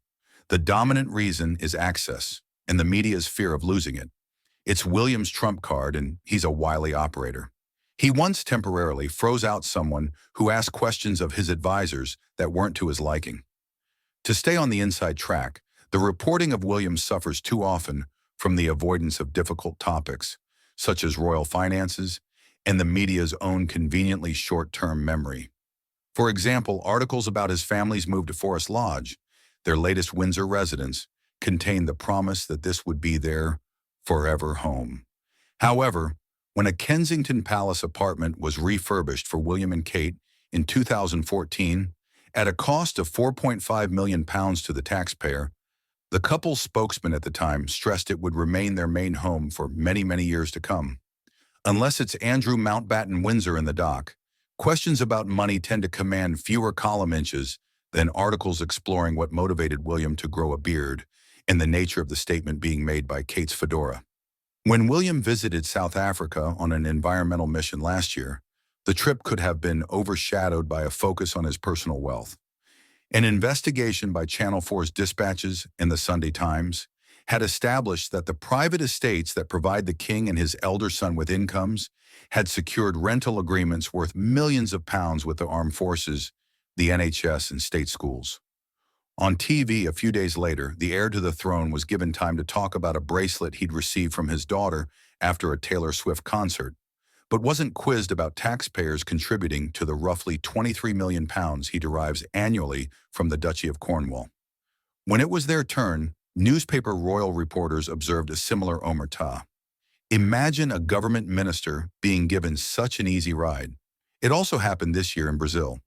The dominant reason is access, and the media's fear of losing it. It's William's trump card, and he's a wily operator. He once temporarily froze out someone who asked questions of his advisors that weren't to his liking. To stay on the inside track, the reporting of William suffers too often from the avoidance of difficult topics, such as royal finances and the media's own conveniently short-term memory. For example, articles about his family's move to Forest Lodge, their latest Windsor residence, contained the promise that this would be their forever home. However, when a Kensington Palace apartment was refurbished for William and Kate in 2014, at a cost of £4.5 million to the taxpayer, the couple's spokesman at the time stressed it would remain their main home for many, many years to come. Unless it's Andrew Mountbatten Windsor in the dock, questions about money tend to command fewer column inches than articles exploring what motivated William to grow a beard and the nature of the statement being made by Kate's fedora. When William visited South Africa on an environmental mission last year, the trip could have been overshadowed by a focus on his personal wealth. An investigation by Channel 4's Dispatches and the Sunday Times had established that the private estates that provide the king and his elder son with incomes had secured rental agreements worth millions of pounds with the armed forces, the NHS, and state schools. On TV a few days later, the heir to the throne was given time to talk about a bracelet he'd received from his daughter after a Taylor Swift concert, but wasn't quizzed about taxpayers contributing to the roughly £23 million he derives annually from the Duchy of Cornwall. When it was their turn, newspaper royal reporters observed a similar omerta. Imagine a government minister being given such an easy ride. It also happened this year in Brazil.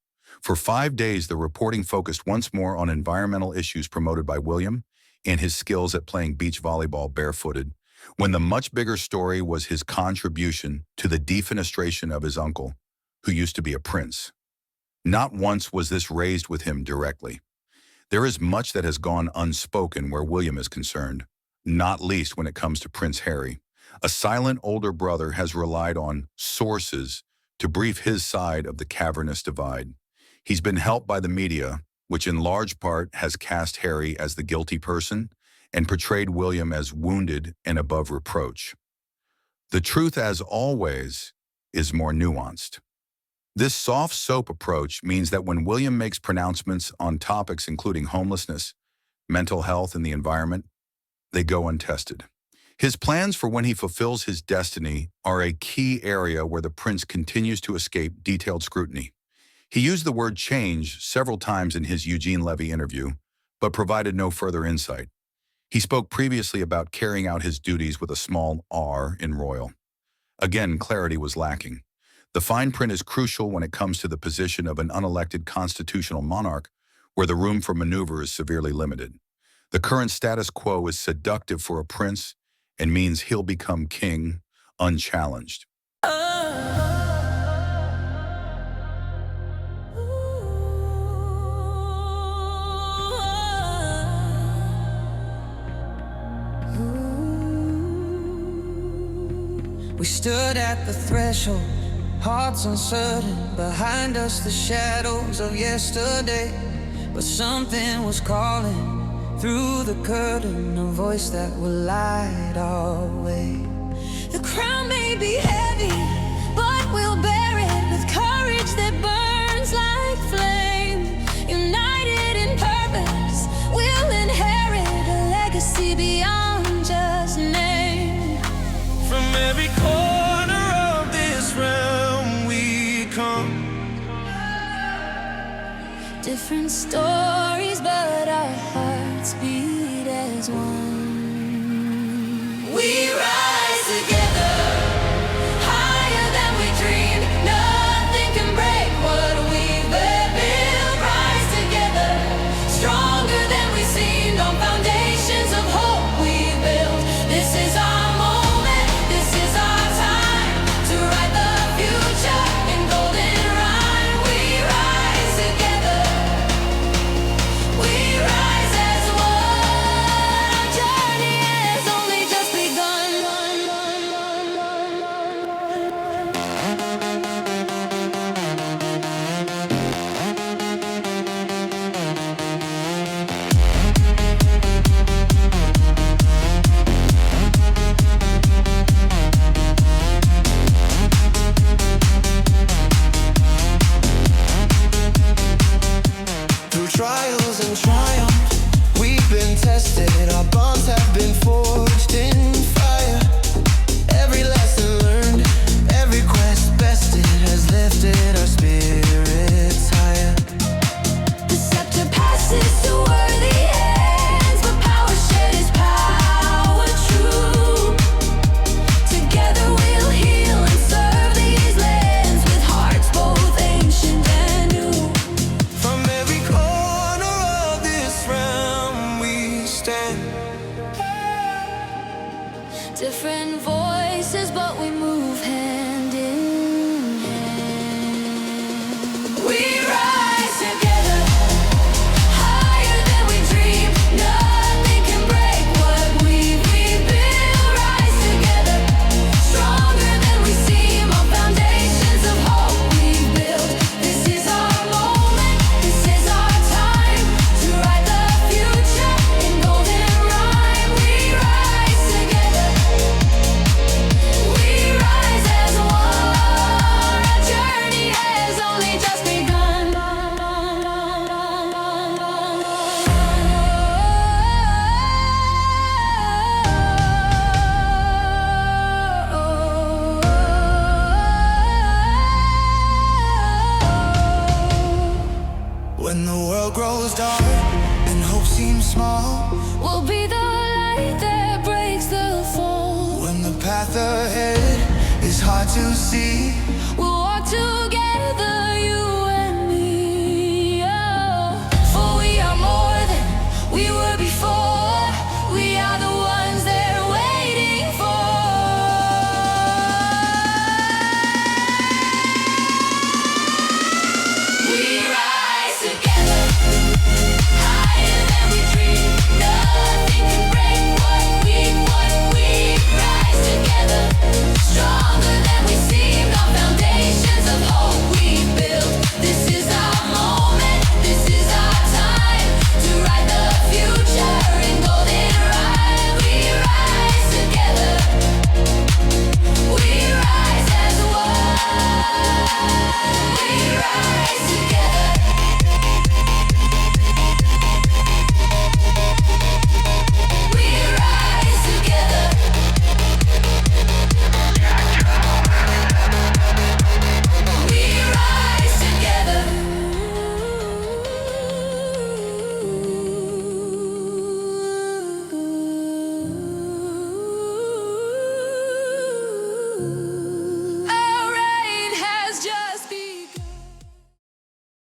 For 5 days, the reporting focused once more on environmental issues promoted by William and his skills at playing beach volleyball barefooted, when the much bigger story was his contribution to the defenestration of his uncle, who used to be a prince. Not once was this raised with him directly. There is much that has gone unspoken where William is concerned, not least when it comes to Prince Harry. A silent older brother has relied on sources to brief his side of the cavernous divide. He's been helped by the media, which in large part has cast Harry as the guilty person and portrayed William as wounded and above reproach. The truth, as always, is more nuanced. This soft soap approach means that when William makes pronouncements on topics including homelessness, mental health, and the environment, they go untested. His plans for when he fulfills his destiny are a key area where the prince continues to escape detailed scrutiny. He used the word change several times in his Eugene Levy interview, but provided no further insight. He spoke previously about carrying out his duties with a small r in royal. Again, clarity was lacking. The fine print is crucial when it comes to the position of an unelected constitutional monarch, where the room for maneuver is severely limited. The current status quo is seductive for a prince and means he'll become king unchallenged. We stood at the threshold, hearts uncertain, behind us the shadows of yesterday. But something was calling through the curtain, a voice that will light our way. The crown may be heavy, but we'll bear it with courage that burns like flame. United in purpose, we'll inherit a legacy beyond just name. From every corner of this realm we come, different stories, but our hearts beat as one. We rise together, higher than we dreamed. Nothing can break what we've built. Rise together, stronger than we seemed, on foundations of hope we built. This is our moment, this is our time, to write the future in golden rhyme. We rise together, we rise as one. Our journey has only just begun. Through trials and triumphs, we've been tested. Our bonds have been forged in fire.